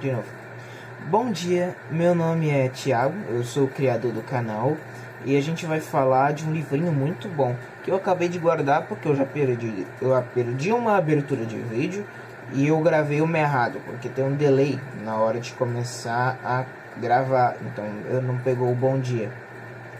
De novo. Bom dia, meu nome é Thiago, eu sou o criador do canal e a gente vai falar de um livrinho muito bom que eu acabei de guardar porque eu perdi uma abertura de vídeo e eu gravei uma errado porque tem um delay na hora de começar a gravar, então eu não pegou o bom dia,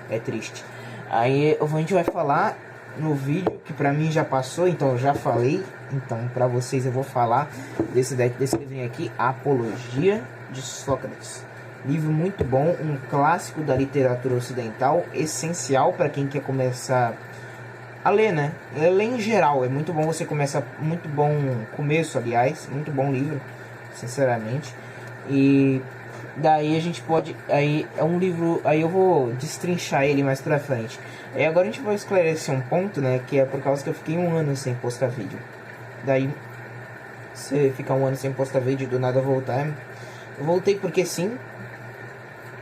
é triste. Aí a gente vai falar no vídeo que pra mim já passou, então eu já falei. Então pra vocês eu vou falar desse livrinho aqui, Apologia de Sócrates. Livro muito bom, um clássico da literatura ocidental, essencial para quem quer começar a ler, né? Ler em geral, é muito bom você começar, muito bom começo, aliás, muito bom livro, sinceramente. E daí a gente pode, aí é um livro, aí eu vou destrinchar ele mais pra frente. E agora a gente vai esclarecer um ponto, né, que é por causa que eu fiquei um ano sem postar vídeo. Daí, você ficar um ano sem postar vídeo e do nada voltar. Eu voltei porque sim,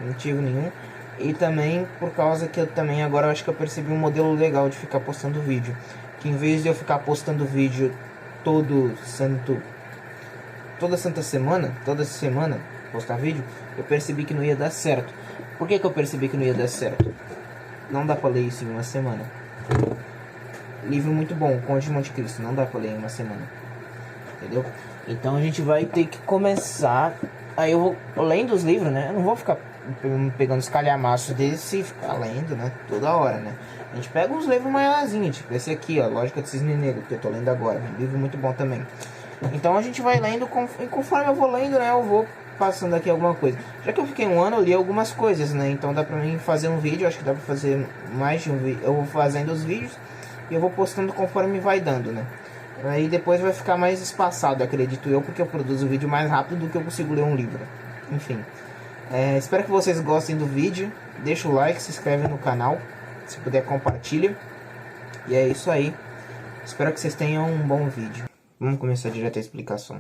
motivo nenhum. E também por causa que eu também agora eu acho que eu percebi um modelo legal de ficar postando vídeo. Que em vez de eu ficar postando vídeo toda semana, postar vídeo, eu percebi que não ia dar certo. Por que eu percebi que não ia dar certo? Não dá pra ler isso em uma semana. Livro muito bom, Conde de Monte Cristo, não dá pra ler em uma semana. Entendeu? Então a gente vai ter que começar. Aí eu vou lendo os livros, né? Eu não vou ficar pegando os calhamaços deles e ficar lendo, né? Toda hora, né? A gente pega uns livros maiorzinhos, tipo esse aqui, ó, Lógica de Cisne Negro, que eu tô lendo agora. Um livro muito bom também. Então a gente vai lendo, e conforme eu vou lendo, né? Eu vou passando aqui alguma coisa. Já que eu fiquei um ano, eu li algumas coisas, né? Então dá pra mim fazer um vídeo, acho que dá pra fazer mais de um vídeo. Eu vou fazendo os vídeos e eu vou postando conforme vai dando, né? Aí depois vai ficar mais espaçado, acredito eu, porque eu produzo o vídeo mais rápido do que eu consigo ler um livro. Enfim, espero que vocês gostem do vídeo. Deixa o like, se inscreve no canal, se puder compartilha. E é isso aí. Espero que vocês tenham um bom vídeo. Vamos começar direto a explicação.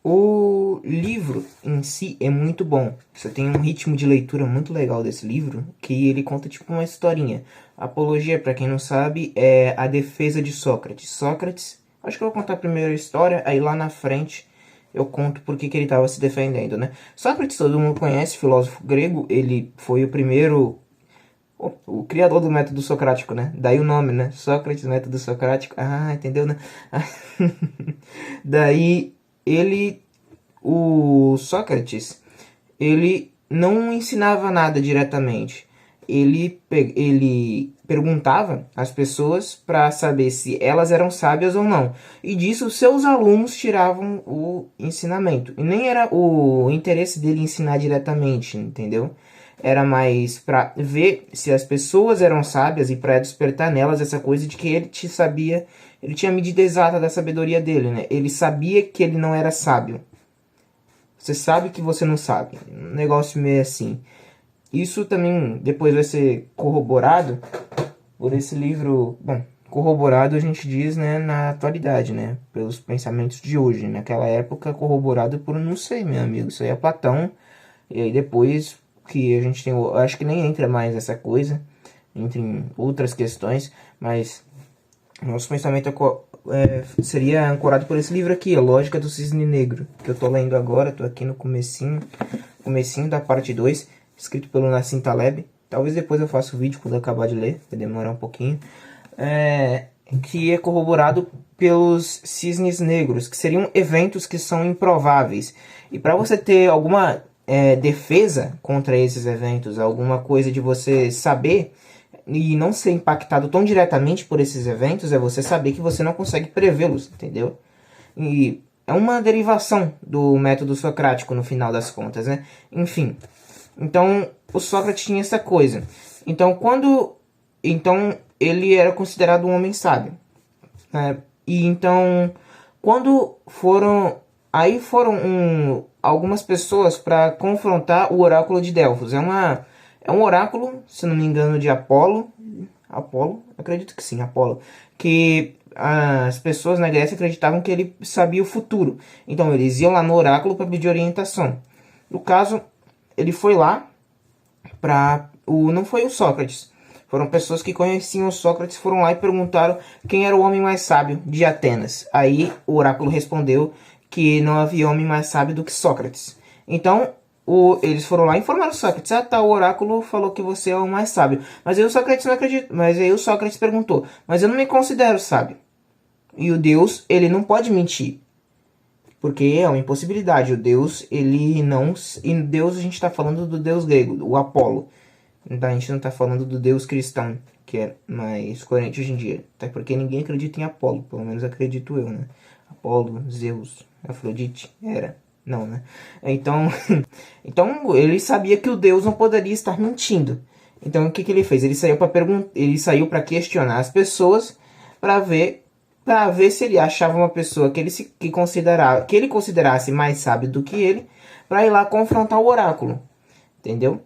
O livro em si é muito bom. Você tem um ritmo de leitura muito legal desse livro, que ele conta tipo uma historinha. Apologia, para quem não sabe, é a defesa de Sócrates. Sócrates, acho que eu vou contar a primeira história, aí lá na frente eu conto por que ele estava se defendendo, né? Sócrates todo mundo conhece, filósofo grego, ele foi o primeiro, o criador do método socrático, né? Daí o nome, né? Sócrates, método socrático. Ah, entendeu, né? Daí o Sócrates, ele não ensinava nada diretamente. Ele perguntava às pessoas para saber se elas eram sábias ou não. E disso seus alunos tiravam o ensinamento. E nem era o interesse dele ensinar diretamente, entendeu? Era mais para ver se as pessoas eram sábias e para despertar nelas essa coisa de que ele sabia, ele tinha a medida exata da sabedoria dele, né? Ele sabia que ele não era sábio. Você sabe que você não sabe. Um negócio meio assim. Isso também depois vai ser corroborado por esse livro. Bom, corroborado a gente diz, né, na atualidade, né? Pelos pensamentos de hoje. Naquela época, corroborado por não sei, meu amigo. Isso aí é Platão. E aí depois que a gente tem. Acho que nem entra mais essa coisa. Entra em outras questões. Mas nosso pensamento seria ancorado por esse livro aqui, A Lógica do Cisne Negro, que eu tô lendo agora, tô aqui no comecinho da parte 2, escrito pelo Nassim Taleb. Talvez depois eu faça o vídeo quando eu acabar de ler, vai demorar um pouquinho. Que é corroborado pelos cisnes negros, que seriam eventos que são improváveis. E para você ter alguma defesa contra esses eventos, alguma coisa de você saber e não ser impactado tão diretamente por esses eventos, é você saber que você não consegue prevê-los, entendeu? E é uma derivação do método socrático no final das contas, né? Enfim, então o Sócrates tinha essa coisa. Então ele era considerado um homem sábio, né? E então quando foram algumas pessoas para confrontar o oráculo de Delfos. É um oráculo, se não me engano, de Apolo. Apolo? Acredito que sim, Apolo. Que as pessoas na Grécia acreditavam que ele sabia o futuro. Então eles iam lá no oráculo para pedir orientação. No caso, ele foi lá não foi o Sócrates. Foram pessoas que conheciam o Sócrates, foram lá e perguntaram quem era o homem mais sábio de Atenas. Aí o oráculo respondeu que não havia homem mais sábio do que Sócrates. Então, eles foram lá e informaram Sócrates: ah, tá, o oráculo falou que você é o mais sábio. Mas aí o Sócrates não acredita. Mas aí o Sócrates perguntou: mas eu não me considero sábio. E o Deus, ele não pode mentir. Porque é uma impossibilidade. O Deus, ele não... E Deus, a gente está falando do Deus grego, o Apolo. Então a gente não está falando do Deus cristão, que é mais coerente hoje em dia. Até porque ninguém acredita em Apolo, pelo menos acredito eu, né? Apolo, Zeus, Afrodite, Hera. Não, né? Então, então ele sabia que o Deus não poderia estar mentindo. Então o que, que ele fez? Ele saiu para questionar as pessoas para ver se ele achava uma pessoa que ele considerasse mais sábio do que ele, para ir lá confrontar o oráculo, entendeu?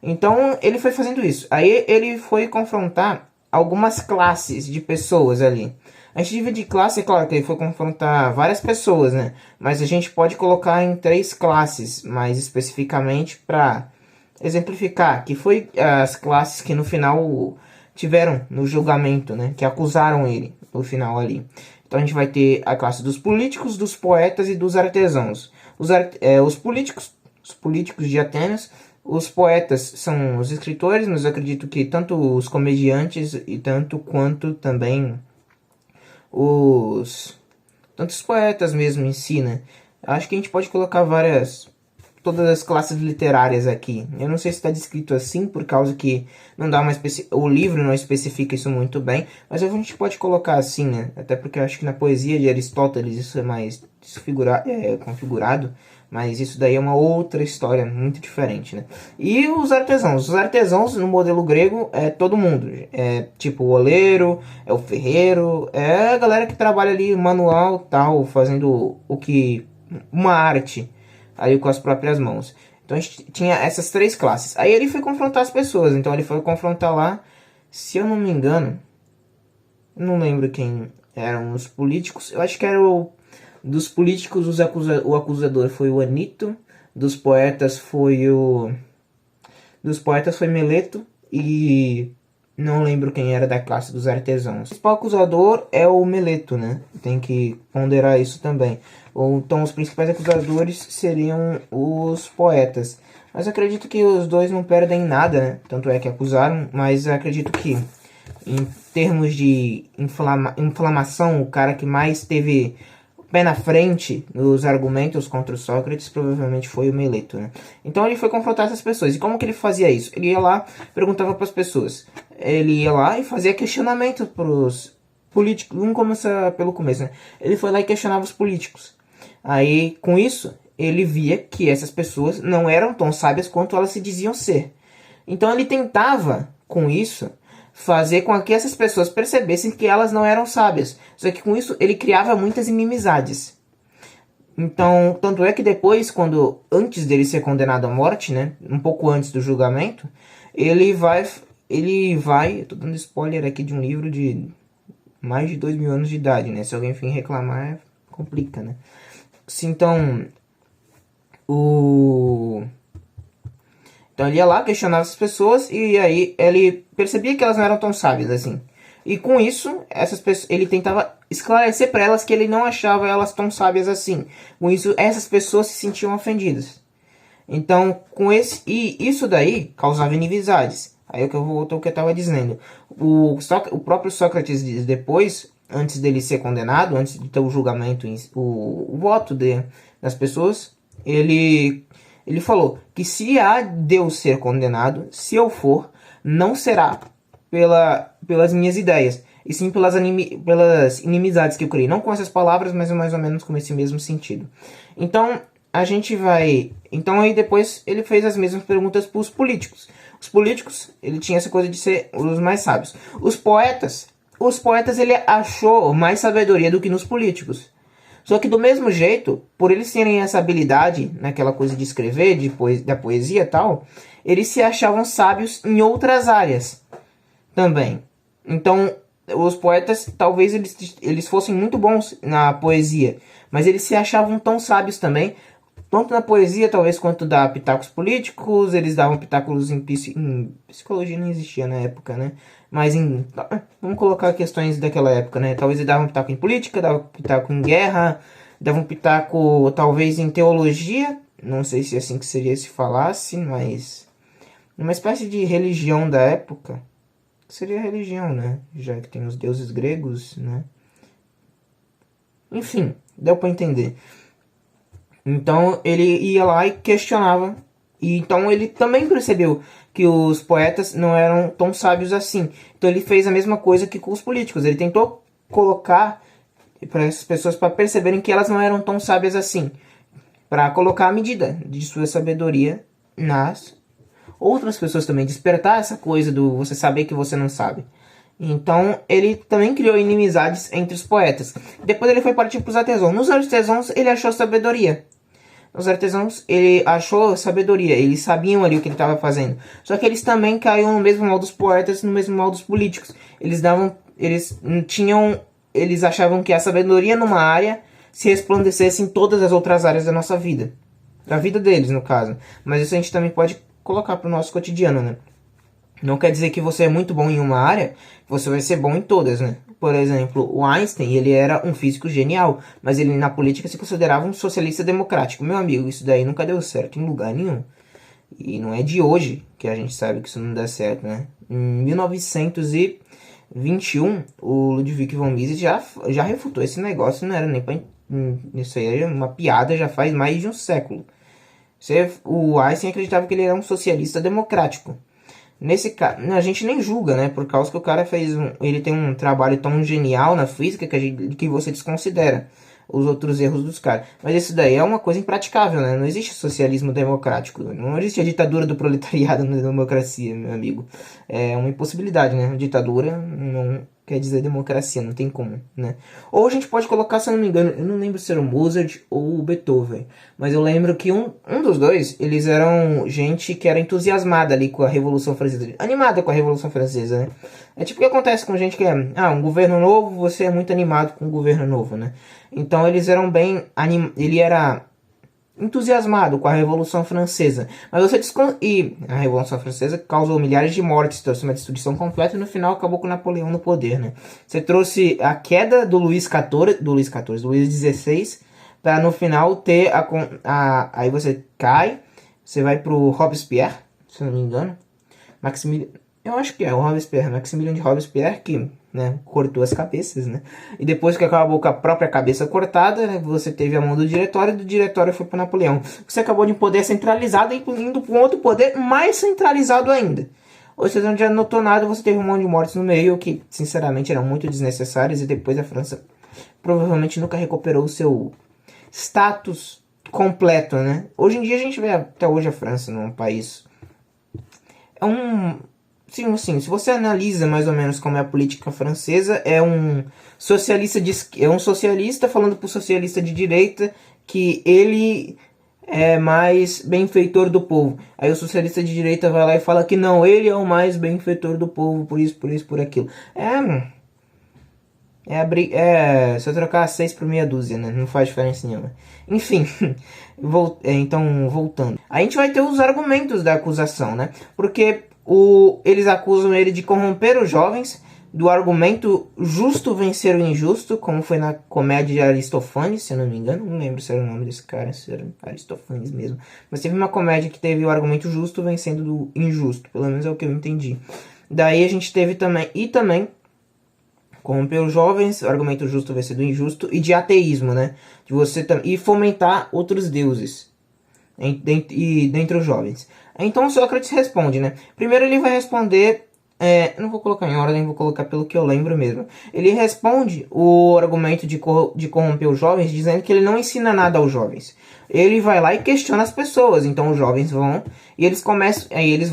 Então ele foi fazendo isso. Aí ele foi confrontar algumas classes de pessoas ali. A gente divide classe, é claro que ele foi confrontar várias pessoas, né? Mas a gente pode colocar em 3 classes, mais especificamente para exemplificar, que foi as classes que no final tiveram no julgamento, né? Que acusaram ele no final ali. Então a gente vai ter a classe dos políticos, dos poetas e dos artesãos. Os políticos de Atenas, os poetas são os escritores, mas eu acredito que tanto os comediantes e tanto quanto também tantos poetas mesmo em si, né? Acho que a gente pode colocar todas as classes literárias aqui. Eu não sei se está descrito assim, por causa que não dá o livro não especifica isso muito bem, mas a gente pode colocar assim, né? Até porque eu acho que na poesia de Aristóteles isso é mais configurado, mas isso daí é uma outra história muito diferente, né? E os artesãos no modelo grego é todo mundo, é tipo o oleiro, é o ferreiro, é a galera que trabalha ali manual, tal, fazendo uma arte aí com as próprias mãos. Então a gente tinha essas 3 classes. Aí ele foi confrontar as pessoas. Então ele foi confrontar lá, se eu não me engano, não lembro quem eram os políticos. Eu acho que era dos políticos o acusador foi o Anito, dos poetas foi Meleto e não lembro quem era da classe dos artesãos. O principal acusador é o Meleto, né? Tem que ponderar isso também. Então os principais acusadores seriam os poetas. Mas acredito que os dois não perdem nada, né? Tanto é que acusaram, mas acredito que em termos de inflamação, o cara que mais teve pé na frente nos argumentos contra o Sócrates provavelmente foi o Meleto, né? Então ele foi confrontar essas pessoas. E como que ele fazia isso? Ele ia lá, perguntava para as pessoas. Ele ia lá e fazia questionamento para os políticos. Vamos começar pelo começo, né? Ele foi lá e questionava os políticos. Aí, com isso, ele via que essas pessoas não eram tão sábias quanto elas se diziam ser. Então ele tentava, com isso, fazer com que essas pessoas percebessem que elas não eram sábias. Só que com isso ele criava muitas inimizades. Então, tanto é que depois, antes dele ser condenado à morte, né, um pouco antes do julgamento, ele vai, eu tô dando spoiler aqui de um livro de mais de 2.000 anos de idade, né? Se alguém vir reclamar, complica, né? Então, Então ele ia lá, questionava as pessoas e aí ele percebia que elas não eram tão sábias assim. E com isso, ele tentava esclarecer para elas que ele não achava elas tão sábias assim. Com isso, essas pessoas se sentiam ofendidas. Então, isso daí causava inimizades. Aí é que eu volto ao que eu estava dizendo. O próprio Sócrates depois, antes dele ser condenado, antes de ter o julgamento, o voto das pessoas, ele falou que se há de eu ser condenado, se eu for, não será pelas minhas ideias, e sim pelas inimizades que eu criei. Não com essas palavras, mas mais ou menos com esse mesmo sentido. Então, a gente vai... Então, aí depois ele fez as mesmas perguntas para os políticos. Os políticos, ele tinha essa coisa de ser os mais sábios. Os poetas ele achou mais sabedoria do que nos políticos. Só que do mesmo jeito, por eles terem essa habilidade naquela coisa de escrever, da poesia e tal, eles se achavam sábios em outras áreas também. Então, os poetas, talvez eles fossem muito bons na poesia, mas eles se achavam tão sábios também, tanto na poesia, talvez, quanto dar pitacos políticos. Eles davam pitacos em psicologia, não existia na época, né? Mas vamos colocar questões daquela época, né? Talvez eles davam pitaco em política, davam pitaco em guerra, dava um pitaco talvez em teologia, não sei se é assim que seria se falasse, mas uma espécie de religião da época. Seria religião, né? Já que tem os deuses gregos, né? Enfim, deu para entender. Então ele ia lá e questionava. E então ele também percebeu que os poetas não eram tão sábios assim. Então ele fez a mesma coisa que com os políticos. Ele tentou colocar para essas pessoas para perceberem que elas não eram tão sábias assim, para colocar a medida de sua sabedoria nas outras pessoas também, despertar essa coisa do você saber que você não sabe. Então ele também criou inimizades entre os poetas. Depois ele foi partir para os artesãos. Nos artesãos ele achou sabedoria. Os artesãos, ele achou sabedoria, eles sabiam ali o que ele estava fazendo. Só que eles também caíam no mesmo mal dos poetas, no mesmo mal dos políticos. Eles achavam que a sabedoria numa área se resplandecesse em todas as outras áreas da nossa vida. Da vida deles, no caso. Mas isso a gente também pode colocar para o nosso cotidiano, né? Não quer dizer que você é muito bom em uma área, você vai ser bom em todas, né? Por exemplo, o Einstein, ele era um físico genial, mas ele na política se considerava um socialista democrático. Meu amigo, isso daí nunca deu certo em lugar nenhum. E não é de hoje que a gente sabe que isso não dá certo, né? Em 1921, o Ludwig von Mises já refutou esse negócio, não era nem pra... Isso aí é uma piada já faz mais de um século. O Einstein acreditava que ele era um socialista democrático. Nesse caso, a gente nem julga, né? Por causa que o cara ele tem um trabalho tão genial na física que você desconsidera os outros erros dos caras. Mas isso daí é uma coisa impraticável, né? Não existe socialismo democrático. Não existe a ditadura do proletariado na democracia, meu amigo. É uma impossibilidade, né? Ditadura não quer dizer democracia, não tem como, né? Ou a gente pode colocar, se eu não me engano, eu não lembro se era o Mozart ou o Beethoven, mas eu lembro que um dos dois, eles eram gente que era entusiasmada ali com a Revolução Francesa, animada com a Revolução Francesa, né? É tipo o que acontece com gente que é, um governo novo, você é muito animado com o governo novo, né? Então eles eram bem, ele era entusiasmado com a Revolução Francesa. Mas e a Revolução Francesa causou milhares de mortes, trouxe uma destruição completa e no final acabou com Napoleão no poder, né? Você trouxe a queda do Luís XVI, para no final ter aí você cai, você vai pro Robespierre, se não me engano. Eu acho que é o Robespierre, Maximiliano de Robespierre, que, né, cortou as cabeças, né? E depois que acabou com a própria cabeça cortada, né, você teve a mão do diretório foi para Napoleão. Você acabou de um poder centralizado e indo para um outro poder mais centralizado ainda. Ou seja, não já notou nada, você teve um monte de mortes no meio, que sinceramente eram muito desnecessárias, e depois a França provavelmente nunca recuperou o seu status completo, né? Hoje em dia a gente vê até hoje a França num país... Sim, se você analisa mais ou menos como é a política francesa, é um socialista falando para o socialista de direita que ele é mais benfeitor do povo. Aí o socialista de direita vai lá e fala que não, ele é o mais benfeitor do povo, por isso, por aquilo. Se eu trocar 6 por meia dúzia, né? Não faz diferença nenhuma. Enfim, então voltando. A gente vai ter os argumentos da acusação, né? Porque eles acusam ele de corromper os jovens, do argumento justo vencer o injusto, como foi na comédia de Aristófanes, se eu não me engano. Não lembro se era o nome desse cara, se era Aristófanes mesmo. Mas teve uma comédia que teve o argumento justo vencendo do injusto, pelo menos é o que eu entendi. Daí a gente teve também corromper os jovens, argumento justo vencer do injusto, e de ateísmo, né? E fomentar outros deuses dentre os jovens. Então Sócrates responde, né? Primeiro ele vai responder... não vou colocar em ordem, vou colocar pelo que eu lembro mesmo. Ele responde o argumento de corromper os jovens, dizendo que ele não ensina nada aos jovens. Ele vai lá e questiona as pessoas. Então os jovens vão e eles começam, eles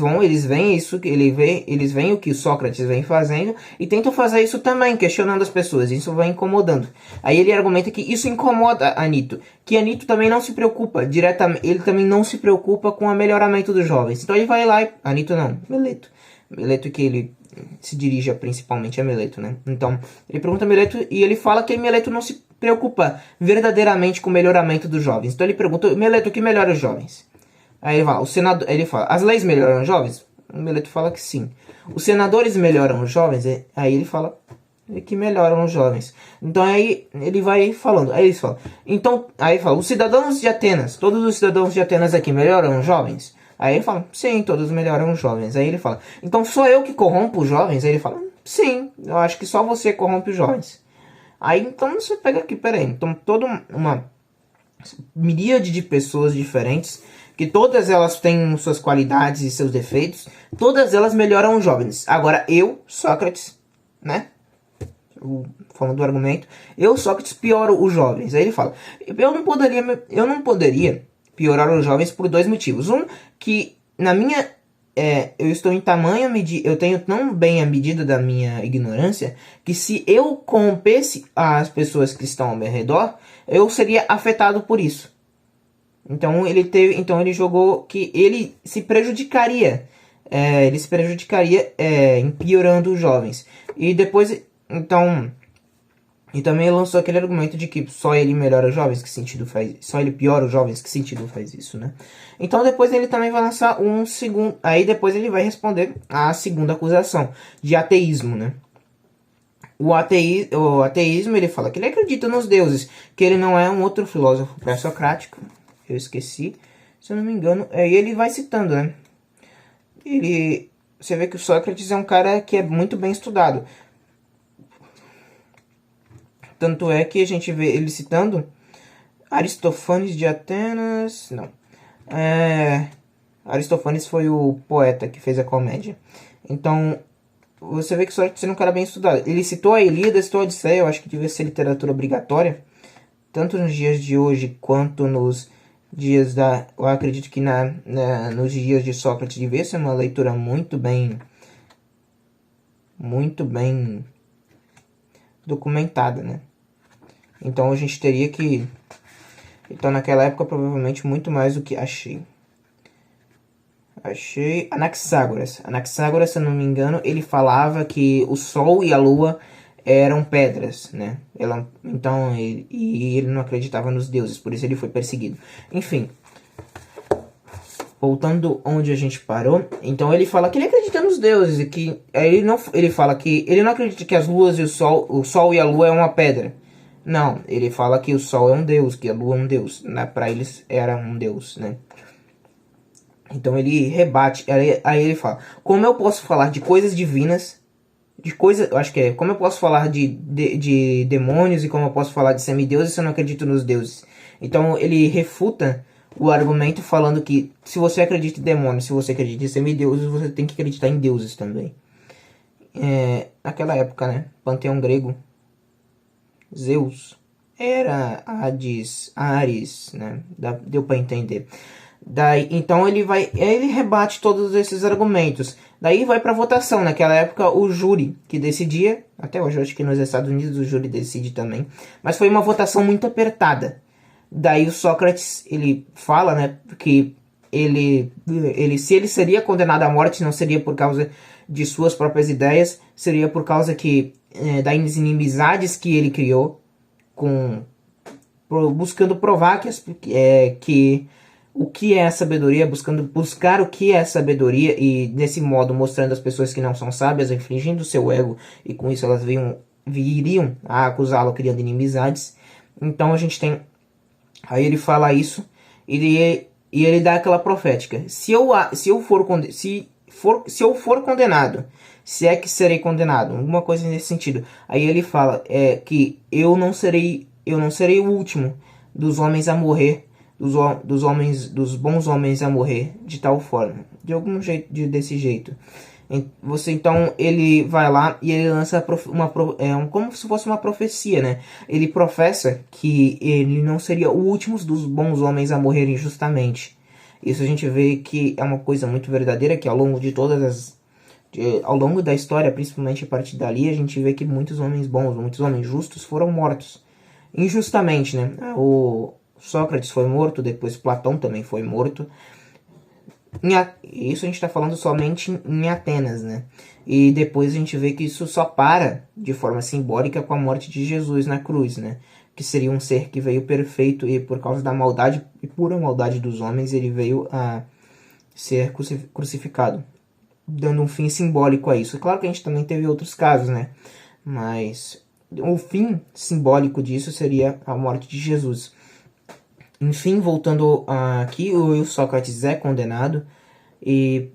veem o que Sócrates vem fazendo e tentam fazer isso também, questionando as pessoas. Isso vai incomodando. Aí ele argumenta que isso incomoda Anito, que Anito também não se preocupa diretamente, ele também não se preocupa com o melhoramento dos jovens. Então ele vai lá e Anito não, Meleto que ele se dirige principalmente a Meleto, né? Então, ele pergunta a Meleto e ele fala que Meleto não se preocupa verdadeiramente com o melhoramento dos jovens. Então ele pergunta, Meleto, o que melhora os jovens? Aí ele fala, as leis melhoram os jovens? O Meleto fala que sim. Os senadores melhoram os jovens? Aí ele fala que melhoram os jovens. Então aí ele vai falando, aí eles falam, então, aí fala, os cidadãos de Atenas, todos os cidadãos de Atenas aqui melhoram os jovens? Aí ele fala, sim, todos melhoram os jovens. Aí ele fala, então sou eu que corrompo os jovens? Aí ele fala, sim, eu acho que só você corrompe os jovens. Aí então você pega aqui, peraí, então toda uma miríade de pessoas diferentes, que todas elas têm suas qualidades e seus defeitos, todas elas melhoram os jovens. Agora eu, Sócrates, né? Falando do argumento, eu, Sócrates, pioro os jovens. Aí ele fala, eu não poderia piorar os jovens por dois motivos. Um, que na minha eu estou em tamanha medida, eu tenho tão bem a medida da minha ignorância, que se eu corrompesse as pessoas que estão ao meu redor, eu seria afetado por isso. Então ele jogou que ele se prejudicaria, em piorando os jovens. E depois, então, e também lançou aquele argumento de que só ele melhora os jovens, que sentido faz, só ele piora os jovens, que sentido faz isso, né? Então depois ele também vai lançar um segundo, aí depois ele vai responder a segunda acusação de ateísmo, né? O ateísmo, ele fala que ele acredita nos deuses, que ele não é um outro filósofo pré-socrático, eu esqueci, se eu não me engano, e ele vai citando, né? Você vê que o Sócrates é um cara que é muito bem estudado. Tanto é que a gente vê ele citando Aristófanes de Atenas. Não. Aristófanes foi o poeta que fez a comédia. Então, você vê que Sócrates é um cara bem estudado. Ele citou a Ilíada, citou a Odisseia, eu acho que devia ser literatura obrigatória. Tanto nos dias de hoje quanto nos dias da... Eu acredito que nos dias de Sócrates devia ser uma leitura muito bem documentada, né? Então a gente teria que... Então naquela época provavelmente muito mais do que achei. Anaxágoras. Anaxágoras, se eu não me engano, ele falava que o Sol e a Lua eram pedras, né? Ele não acreditava nos deuses, por isso ele foi perseguido. Enfim, voltando onde a gente parou, então ele fala que ele acredita nos deuses, e que ele fala que ele não acredita que as luas e o sol e a lua é uma pedra. Não, ele fala que o sol é um deus, que a lua é um deus, né? Para eles era um deus, né? Então ele rebate, aí ele fala, como eu posso falar de coisas divinas, eu acho que como eu posso falar de demônios e como eu posso falar de semideuses se eu não acredito nos deuses? Então ele refuta o argumento falando que se você acredita em demônios, se você acredita em semideuses, você tem que acreditar em deuses também. Naquela época, né, panteão grego, Zeus, era Hades, Ares, né, deu para entender. Então ele rebate todos esses argumentos. Daí vai para votação. Naquela época o júri que decidia, até hoje eu acho que nos Estados Unidos o júri decide também, mas foi uma votação muito apertada. Daí o Sócrates, ele fala, né, que se ele seria condenado à morte, não seria por causa de suas próprias ideias, seria por causa das inimizades que ele criou, buscando provar que o que é a sabedoria, buscar o que é a sabedoria, e desse modo mostrando às pessoas que não são sábias, infligindo o seu ego, e com isso elas viriam a acusá-lo criando inimizades. Então a gente tem... Aí ele fala isso, e ele dá aquela profética. Se eu for condenado, se é que serei condenado, alguma coisa nesse sentido. Aí ele fala que eu não serei o último dos homens a morrer, dos bons homens a morrer de tal forma, de algum jeito, desse jeito. Então ele vai lá e ele lança como se fosse uma profecia, né? Ele professa que ele não seria o último dos bons homens a morrer injustamente. Isso a gente vê que é uma coisa muito verdadeira, que ao longo ao longo da história, principalmente a partir dali, a gente vê que muitos homens bons, muitos homens justos foram mortos injustamente, né? O Sócrates foi morto, depois Platão também foi morto. Isso a gente está falando somente em Atenas, né? E depois a gente vê que isso só para de forma simbólica com a morte de Jesus na cruz, né? Que seria um ser que veio perfeito e por causa da maldade e pura maldade dos homens, ele veio a ser crucificado, dando um fim simbólico a isso. Claro que a gente também teve outros casos, né? Mas o fim simbólico disso seria a morte de Jesus. Enfim, voltando aqui, o Sócrates é condenado e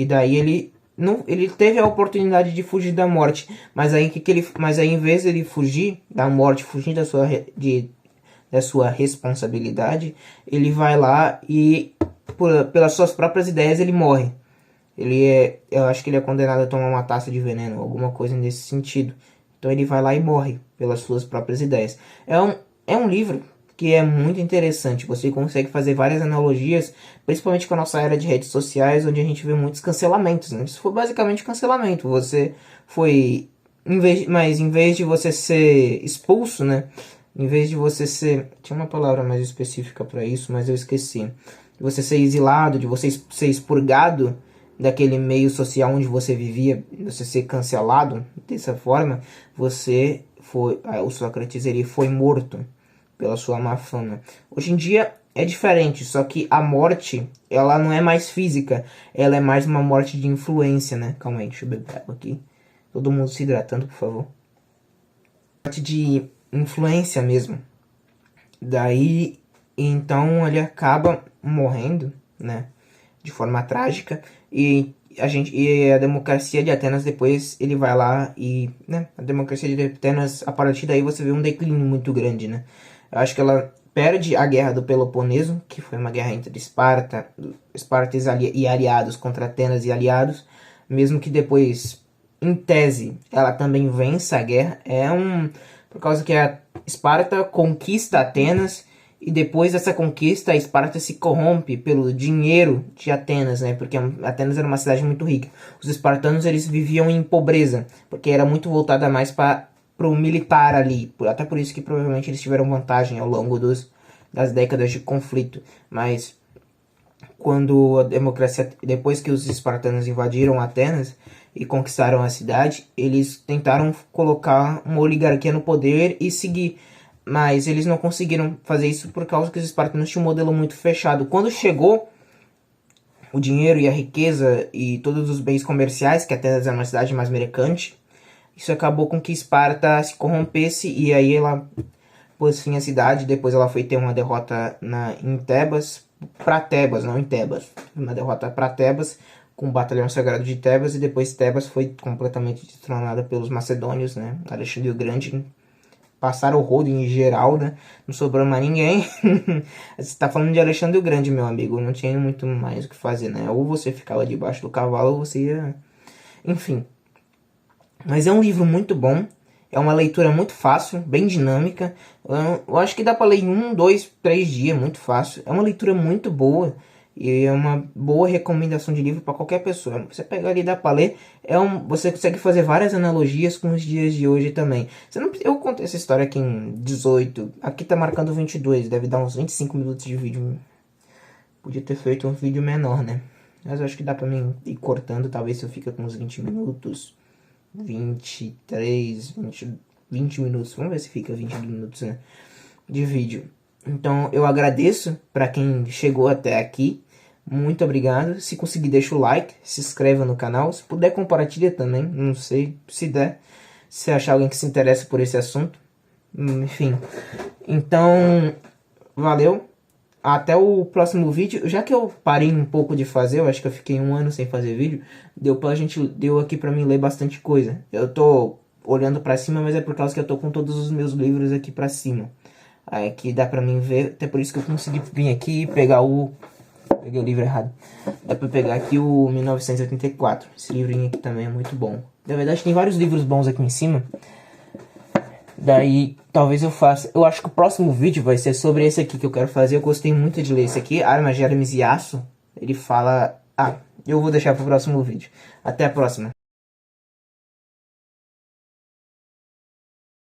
daí ele não, ele teve a oportunidade de fugir da morte, mas aí mas aí em vez de ele fugir da morte, fugir da sua responsabilidade, ele vai lá e pelas suas próprias ideias ele morre. Eu acho que ele é condenado a tomar uma taça de veneno, alguma coisa nesse sentido. Então ele vai lá e morre pelas suas próprias ideias. É um livro que é muito interessante. Você consegue fazer várias analogias, principalmente com a nossa era de redes sociais, onde a gente vê muitos cancelamentos, né? Isso foi basicamente cancelamento. Você foi, mas em vez de você ser expulso, né? Em vez de você ser, tinha uma palavra mais específica para isso, mas eu esqueci. De você ser exilado, de você ser expurgado daquele meio social onde você vivia, você ser cancelado dessa forma, o Sócrates ele foi morto pela sua má fama. Hoje em dia é diferente, só que a morte, ela não é mais física, ela é mais uma morte de influência, né? Calma aí, deixa eu beber água aqui. Todo mundo se hidratando, por favor. Morte de influência mesmo. Daí, então ele acaba morrendo, né? De forma trágica e a democracia de Atenas depois ele vai lá e, né, a democracia de Atenas, a partir daí você vê um declínio muito grande, né? Eu acho que ela perde a guerra do Peloponeso, que foi uma guerra entre Esparta e aliados contra Atenas e aliados, mesmo que depois, em tese, ela também vença a guerra, por causa que a Esparta conquista Atenas. E depois dessa conquista, a Esparta se corrompe pelo dinheiro de Atenas, né? Porque Atenas era uma cidade muito rica. Os espartanos, eles viviam em pobreza, porque era muito voltada mais para o militar ali. Até por isso que provavelmente eles tiveram vantagem ao longo das décadas de conflito. Mas quando a democracia, depois que os espartanos invadiram Atenas e conquistaram a cidade, eles tentaram colocar uma oligarquia no poder e seguir. Mas eles não conseguiram fazer isso por causa que os espartanos tinham um modelo muito fechado. Quando chegou o dinheiro e a riqueza e todos os bens comerciais, que Atenas era uma cidade mais mercante, isso acabou com que Esparta se corrompesse e aí ela pôs fim à cidade. Depois ela foi ter uma derrota em Tebas, para Tebas, não em Tebas. Uma derrota para Tebas, com o batalhão sagrado de Tebas, e depois Tebas foi completamente destronada pelos macedônios, né? Alexandre o Grande passaram o rodo em geral, né? Não sobrou mais ninguém. Você tá falando de Alexandre o Grande, meu amigo. Não tinha muito mais o que fazer, né? Ou você ficava debaixo do cavalo, ou você ia... Enfim. Mas é um livro muito bom. É uma leitura muito fácil, bem dinâmica. Eu acho que dá pra ler em 1, 2, 3 dias, muito fácil. É uma leitura muito boa. E é uma boa recomendação de livro para qualquer pessoa. Você pegar ali e dá para ler. Você consegue fazer várias analogias com os dias de hoje também. Eu contei essa história aqui em 18. Aqui tá marcando 22. Deve dar uns 25 minutos de vídeo. Podia ter feito um vídeo menor, né? Mas eu acho que dá pra mim ir cortando. Talvez se eu fique com uns 20 minutos. 23, 20 minutos. Vamos ver se fica 20 minutos, né? De vídeo. Então eu agradeço para quem chegou até aqui. Muito obrigado. Se conseguir, deixa o like, se inscreva no canal. Se puder, compartilha também. Não sei se der. Se achar alguém que se interessa por esse assunto. Enfim. Então, valeu. Até o próximo vídeo. Já que eu parei um pouco de fazer, eu acho que eu fiquei 1 ano sem fazer vídeo. Deu aqui pra mim ler bastante coisa. Eu tô olhando pra cima, mas é por causa que eu tô com todos os meus livros aqui pra cima. Aí aqui dá pra mim ver, até por isso que eu consegui vir aqui e pegar peguei o livro errado. Dá pra pegar aqui o 1984. Esse livrinho aqui também é muito bom. Na verdade tem vários livros bons aqui em cima. Daí talvez eu faça... Eu acho que o próximo vídeo vai ser sobre esse aqui que eu quero fazer. Eu gostei muito de ler esse aqui. Armas de Hermes e Aço. Ele fala... eu vou deixar pro próximo vídeo. Até a próxima.